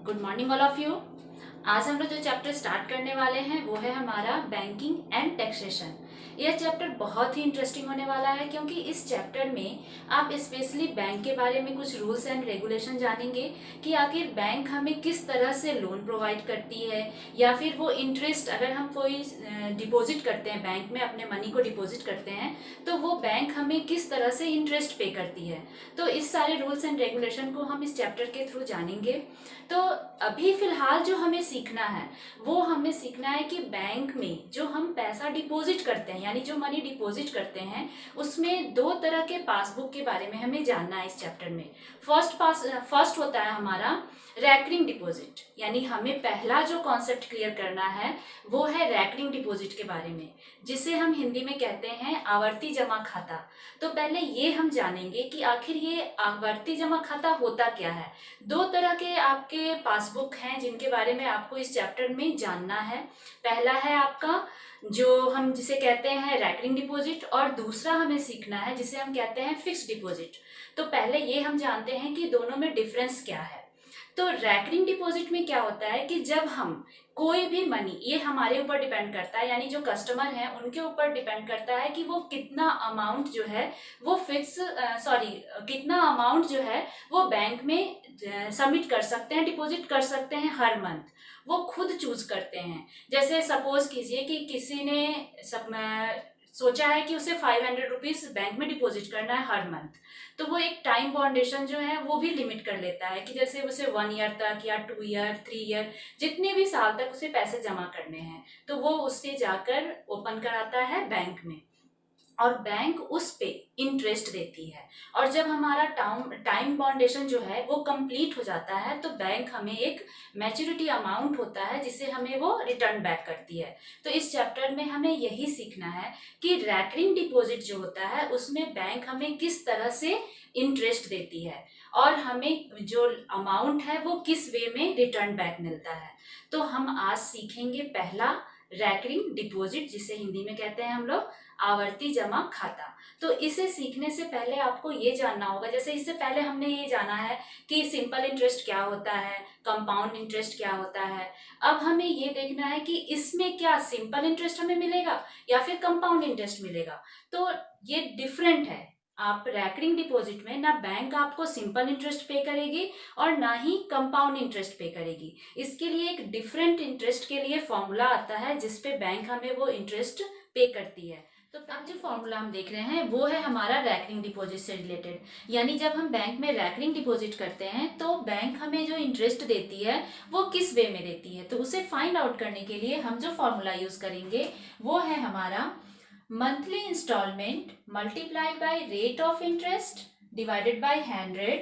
Good morning all of you. आज हम लोग जो चैप्टर स्टार्ट करने वाले हैं वो है हमारा बैंकिंग एंड टैक्सेशन। यह चैप्टर बहुत ही इंटरेस्टिंग होने वाला है क्योंकि इस चैप्टर में आप स्पेशली बैंक के बारे में कुछ रूल्स एंड रेगुलेशन जानेंगे कि आखिर बैंक हमें किस तरह से लोन प्रोवाइड करती है, या फिर वो इंटरेस्ट अगर हम कोई डिपॉजिट करते हैं बैंक में, अपने मनी को डिपॉजिट करते हैं तो वो बैंक हमें किस तरह से इंटरेस्ट पे करती है। तो इस सारे रूल्स एंड रेगुलेशन को हम इस चैप्टर के थ्रू जानेंगे। तो अभी फिलहाल जो हमें सीखना है वो हमें सीखना है कि बैंक में जो हम पैसा डिपॉजिट करते हैं, यानी जो मनी डिपॉजिट करते हैं, उसमें दो तरह के पासबुक के बारे में हमें जानना है इस चैप्टर में। फर्स्ट होता है हमारा रैकरिंग डिपॉजिट, यानी हमें पहला जो कॉन्सेप्ट क्लियर करना है वो है रैकरिंग डिपॉजिट के बारे में, जिसे हम हिंदी में कहते हैं आवर्ती जमा खाता। तो पहले ये हम जानेंगे कि आखिर ये आवर्ती जमा खाता होता क्या है। दो तरह के आपके पासबुक हैं जिनके बारे में आपको इस चैप्टर में जानना है। पहला है आपका जो हम जिसे कहते हैं रैकरिंग डिपॉजिट, और दूसरा हमें सीखना है जिसे हम कहते हैं फिक्स्ड डिपॉजिट। तो पहले ये हम जानते हैं कि दोनों में डिफरेंस क्या है। तो रैकरिंग डिपॉजिट में क्या होता है कि जब हम कोई भी मनी, ये हमारे ऊपर डिपेंड करता है, यानी जो कस्टमर हैं उनके ऊपर डिपेंड करता है कि वो कितना अमाउंट जो है वो कितना अमाउंट जो है वो बैंक में सबमिट कर सकते हैं, डिपॉजिट कर सकते हैं हर मंथ। वो खुद चूज करते हैं। जैसे सपोज कीजिए कि किसी ने सोचा है कि उसे 500 रुपीज बैंक में डिपॉजिट करना है हर मंथ, तो वो एक टाइम बाउंडेशन जो है वो भी लिमिट कर लेता है कि जैसे उसे 1 ईयर तक या 2 ईयर 3 ईयर जितने भी साल तक उसे पैसे जमा करने हैं, तो वो उससे जाकर ओपन कराता है बैंक में, और बैंक उस पे इंटरेस्ट देती है। और जब हमारा टाइम बाउंडेशन जो है वो कंप्लीट हो जाता है तो बैंक हमें एक मैच्योरिटी अमाउंट होता है जिसे हमें वो रिटर्न बैक करती है। तो इस चैप्टर में हमें यही सीखना है कि रैकरिंग डिपॉजिट जो होता है उसमें बैंक हमें किस तरह से इंटरेस्ट देती है और हमें जो अमाउंट है वो किस वे में रिटर्न बैक मिलता है। तो हम आज सीखेंगे पहला रैकरिंग डिपॉजिट, जिसे हिंदी में कहते हैं हम लोग आवर्ती जमा खाता। तो इसे सीखने से पहले आपको ये जानना होगा, जैसे इससे पहले हमने ये जाना है कि सिंपल इंटरेस्ट क्या होता है, कंपाउंड इंटरेस्ट क्या होता है। अब हमें ये देखना है कि इसमें क्या सिंपल इंटरेस्ट हमें मिलेगा या फिर कंपाउंड इंटरेस्ट मिलेगा। तो ये डिफरेंट है। आप रैकरिंग डिपॉजिट में ना बैंक आपको सिंपल इंटरेस्ट पे करेगी और ना ही कंपाउंड इंटरेस्ट पे करेगी। इसके लिए एक डिफरेंट इंटरेस्ट के लिए फॉर्मूला आता है जिसपे बैंक हमें वो इंटरेस्ट पे करती है। तो अब जो फॉर्मूला हम देख रहे हैं वो है हमारा रैकरिंग डिपॉजिट से रिलेटेड, यानी जब हम बैंक में रैकरिंग डिपॉजिट करते हैं तो बैंक हमें जो इंटरेस्ट देती है वो किस वे में देती है। तो उसे फाइंड आउट करने के लिए हम जो फॉर्मूला यूज करेंगे वो है हमारा monthly instalment multiplied by rate of interest divided by 100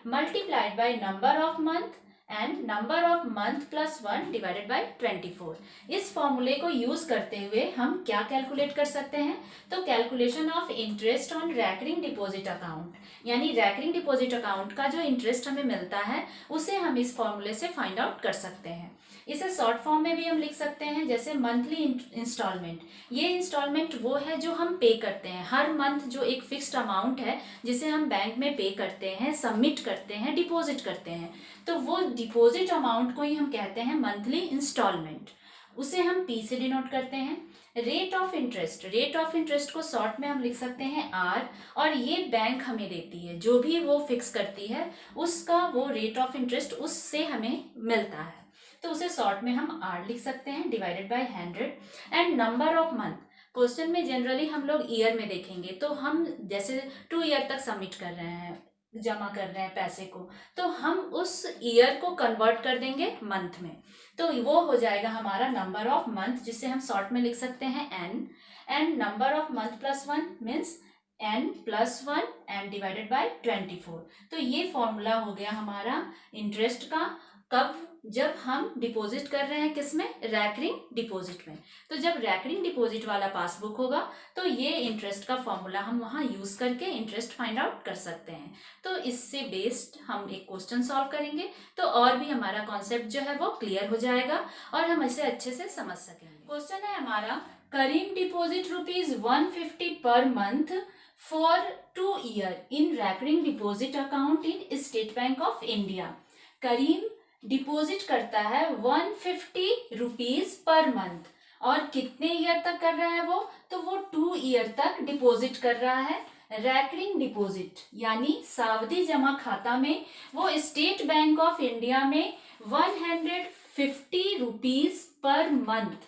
multiplied by number of month and number of month plus 1 divided by 24। इस फॉर्मूले को यूज करते हुए हम क्या कैलकुलेट कर सकते हैं, तो calculation of interest on recurring deposit account, यानी रैकरिंग डिपॉजिट अकाउंट का जो इंटरेस्ट हमें मिलता है उसे हम इस फॉर्मूले से फाइंड आउट कर सकते हैं। इसे शॉर्ट फॉर्म में भी हम लिख सकते हैं जैसे मंथली इंस्टॉलमेंट। ये इंस्टॉलमेंट वो है जो हम पे करते हैं हर मंथ, जो एक फिक्स्ड अमाउंट है जिसे हम बैंक में पे करते हैं, सबमिट करते हैं, डिपॉजिट करते हैं। तो वो डिपॉजिट अमाउंट को ही हम कहते हैं मंथली इंस्टॉलमेंट। उसे हम पी से डिनोट करते हैं। रेट ऑफ इंटरेस्ट को शॉर्ट में हम लिख सकते हैं आर, और ये बैंक हमें देती है, जो भी वो फिक्स करती है उसका वो रेट ऑफ इंटरेस्ट उससे हमें मिलता है, तो उसे शॉर्ट में हम आर लिख सकते हैं divided by 100। And number of month, question में जनरली हम लोग ईयर में देखेंगे, तो हम जैसे 2 ईयर तक सबमिट कर रहे हैं, जमा कर रहे हैं पैसे को, तो हम उस ईयर को कन्वर्ट कर देंगे मंथ में, तो वो हो जाएगा हमारा नंबर ऑफ मंथ, जिसे हम शॉर्ट में लिख सकते हैं N. And number of month plus 1 means n plus 1 and divided by 24। तो ये फॉर्मूला हो गया हमारा इंटरेस्ट का। कब? जब हम डिपॉजिट कर रहे हैं किसमें? रैकरिंग डिपॉजिट में। तो जब रैकरिंग डिपॉजिट वाला पासबुक होगा तो ये इंटरेस्ट का फॉर्मूला हम वहां यूज करके इंटरेस्ट फाइंड आउट कर सकते हैं। तो इससे बेस्ड हम एक क्वेश्चन सॉल्व करेंगे तो और भी हमारा कॉन्सेप्ट जो है वो क्लियर हो जाएगा और हम इसे अच्छे से समझ सकेंगे। क्वेश्चन है हमारा, करीम deposit ₹150 per month for 2 year in recurring deposit account in State Bank of India. Karim deposit करता है 150 रुपीज पर मंथ। और कितने ईयर तक कर रहा है वो, तो वो 2 ईयर तक डिपॉजिट कर रहा है। रैकरिंग डिपॉजिट यानी सावधि जमा खाता में वो स्टेट बैंक ऑफ इंडिया में 150 रुपीज पर मंथ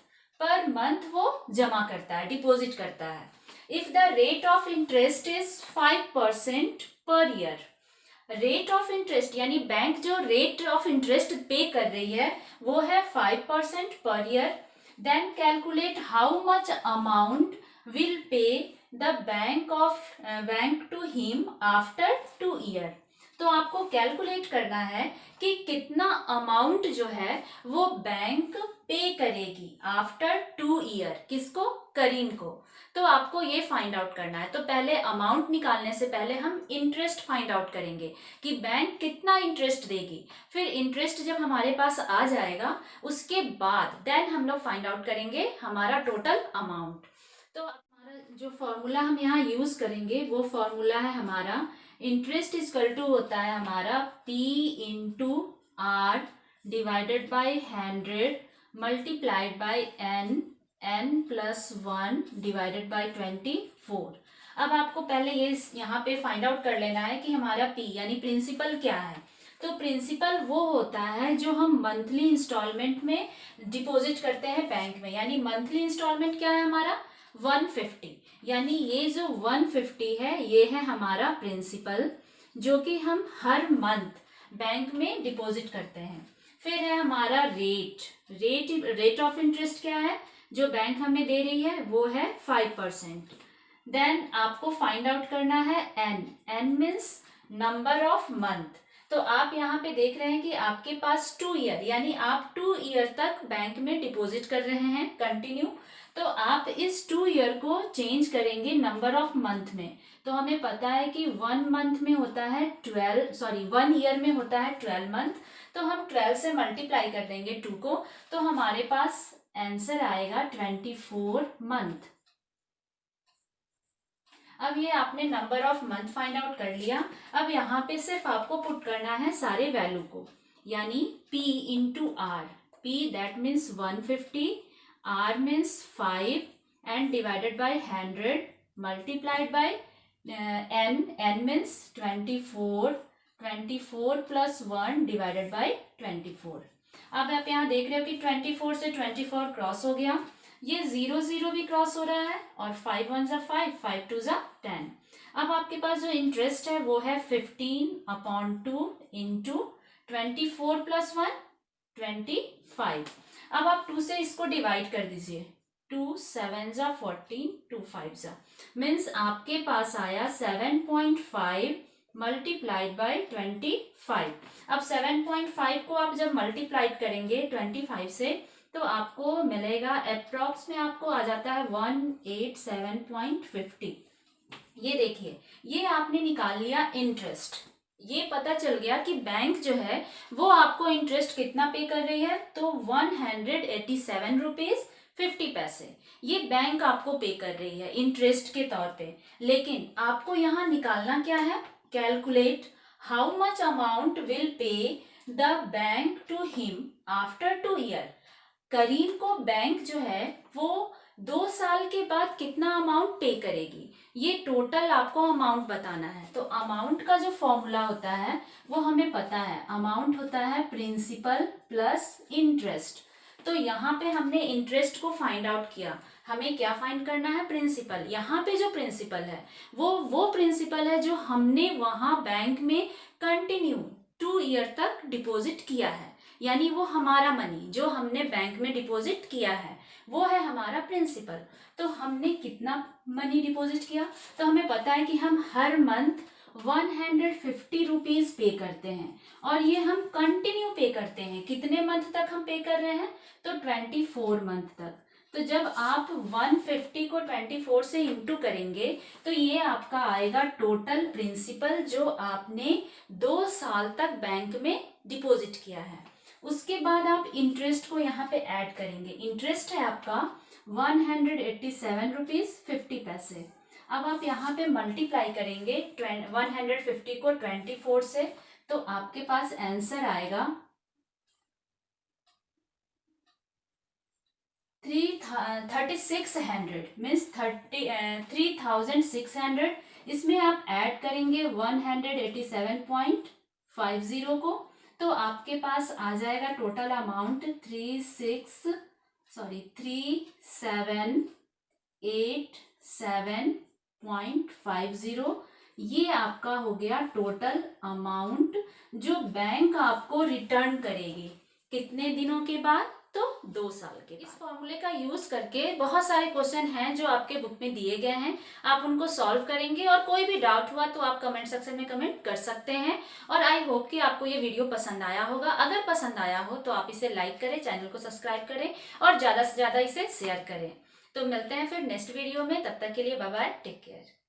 वो जमा करता है, डिपॉजिट करता है। If the rate of interest is 5% per year, rate of interest यानी बैंक जो रेट ऑफ इंटरेस्ट पे कर रही है वो है 5% per year, then calculate how much amount will pay the bank to him after 2 year. तो आपको calculate करना है कि कितना अमाउंट जो है वो बैंक पे करेगी आफ्टर 2 ईयर, किसको, करीम को। तो आपको ये फाइंड आउट करना है। तो पहले अमाउंट निकालने से पहले हम इंटरेस्ट फाइंड आउट करेंगे कि बैंक कितना इंटरेस्ट देगी। फिर इंटरेस्ट जब हमारे पास आ जाएगा उसके बाद देन हम लोग फाइंड आउट करेंगे हमारा टोटल अमाउंट। तो हमारा जो फॉर्मूला हम यहाँ यूज करेंगे वो फॉर्मूला है हमारा इंटरेस्ट इक्वल टू होता है हमारा P into R divided by 100 multiplied by n plus 1 divided by 24। अब आपको पहले ये यहाँ पे फाइंड आउट कर लेना है कि हमारा P यानी प्रिंसिपल क्या है। तो प्रिंसिपल वो होता है जो हम मंथली इंस्टॉलमेंट में डिपॉजिट करते हैं बैंक में, यानी मंथली इंस्टॉलमेंट क्या है हमारा 150, यानी ये जो 150 है ये है हमारा प्रिंसिपल जो कि हम हर मंथ बैंक में डिपॉजिट करते हैं। फिर है हमारा रेट ऑफ इंटरेस्ट क्या है जो बैंक हमें दे रही है वो है 5%। देन आपको फाइंड आउट करना है n means number of month. तो आप यहाँ पे देख रहे हैं कि आपके पास 2 ईयर यानी आप 2 ईयर तक बैंक में डिपॉजिट कर रहे हैं कंटिन्यू। तो आप इस 2 ईयर को चेंज करेंगे नंबर ऑफ मंथ में। तो हमें पता है कि 1 मंथ में होता है 1 ईयर में होता है 12 मंथ। तो हम 12 से मल्टीप्लाई कर देंगे 2 को, तो हमारे पास आंसर आएगा 24 मंथ। अब ये आपने number of month find out कर लिया। अब यहाँ पे सिर्फ आपको पुट करना है सारे वैल्यू को, यानी P into R, P that means 150, R means 5 and divided by 100 multiplied by n means 24 plus 1 divided by 24। अब आप यहाँ देख रहे हो कि 24 से 24 क्रॉस हो गया, ये 0 0 भी क्रॉस हो रहा है और 5 1 जा 5, 5 2 जा 10। अब आपके पास जो इंटरेस्ट है वो है 15/2 इंटू 24 प्लस 1 25। अब आप 2 से इसको डिवाइड कर दीजिए, 2 7 जा 14, 2 5 जा मीन्स आपके पास आया 7.5 मल्टीप्लाइड बाई 25। अब 7.5 को आप जब मल्टीप्लाइड करेंगे 25 से तो आपको मिलेगा अप्रॉक्स में आपको आ जाता है 187.50। ये देखिए ये आपने निकाल लिया इंटरेस्ट। ये पता चल गया कि बैंक जो है वो आपको इंटरेस्ट कितना पे कर रही है, तो 187 रुपीज 50 पैसे ये बैंक आपको पे कर रही है इंटरेस्ट के तौर पे। लेकिन आपको यहाँ निकालना क्या है, calculate how much amount will pay the bank to him after 2 year. Karim को बैंक जो है वो 2 साल के बाद कितना अमाउंट पे करेगी, ये टोटल आपको अमाउंट बताना है। तो अमाउंट का जो फॉर्मूला होता है वो हमें पता है, अमाउंट होता है प्रिंसिपल प्लस इंटरेस्ट। तो यहाँ पे हमने इंटरेस्ट को फाइंड आउट किया, हमें क्या फाइंड करना है, प्रिंसिपल। यहाँ पे जो प्रिंसिपल है वो प्रिंसिपल है जो हमने वहां बैंक में कंटिन्यू 2 ईयर तक डिपॉजिट किया है, यानी वो हमारा मनी जो हमने बैंक में डिपॉजिट किया है वो है हमारा प्रिंसिपल। तो हमने कितना मनी डिपॉजिट किया, तो हमें पता है कि हम हर मंथ 150 रुपीज पे करते हैं और ये हम कंटिन्यू पे करते हैं। कितने मंथ तक हम पे कर रहे हैं, तो 24 मंथ तक। तो जब आप 150 को 24 से इंटू करेंगे तो ये आपका आएगा टोटल प्रिंसिपल जो आपने 2 साल तक बैंक में डिपॉजिट किया है। उसके बाद आप इंटरेस्ट को यहाँ पे ऐड करेंगे, इंटरेस्ट है आपका 187 रुपीज 50 पैसे। अब आप यहाँ पे मल्टीप्लाई करेंगे 150 को 24 से, तो आपके पास आंसर आएगा 3600 मीन्स 3600, इसमें आप ऐड करेंगे 187.50 को, तो आपके पास आ जाएगा टोटल अमाउंट 3787.50। ये आपका हो गया टोटल अमाउंट जो बैंक आपको रिटर्न करेगी। कितने दिनों के बाद? तो 2 साल के। इस फॉर्मूले का यूज करके बहुत सारे क्वेश्चन हैं जो आपके बुक में दिए गए हैं, आप उनको सॉल्व करेंगे। और कोई भी डाउट हुआ तो आप कमेंट सेक्शन में कमेंट कर सकते हैं। और आई होप कि आपको ये वीडियो पसंद आया होगा। अगर पसंद आया हो तो आप इसे लाइक करें, चैनल को सब्सक्राइब करें और ज्यादा से ज्यादा इसे शेयर करें। तो मिलते हैं फिर नेक्स्ट वीडियो में, तब तक के लिए बाय बाय, टेक केयर।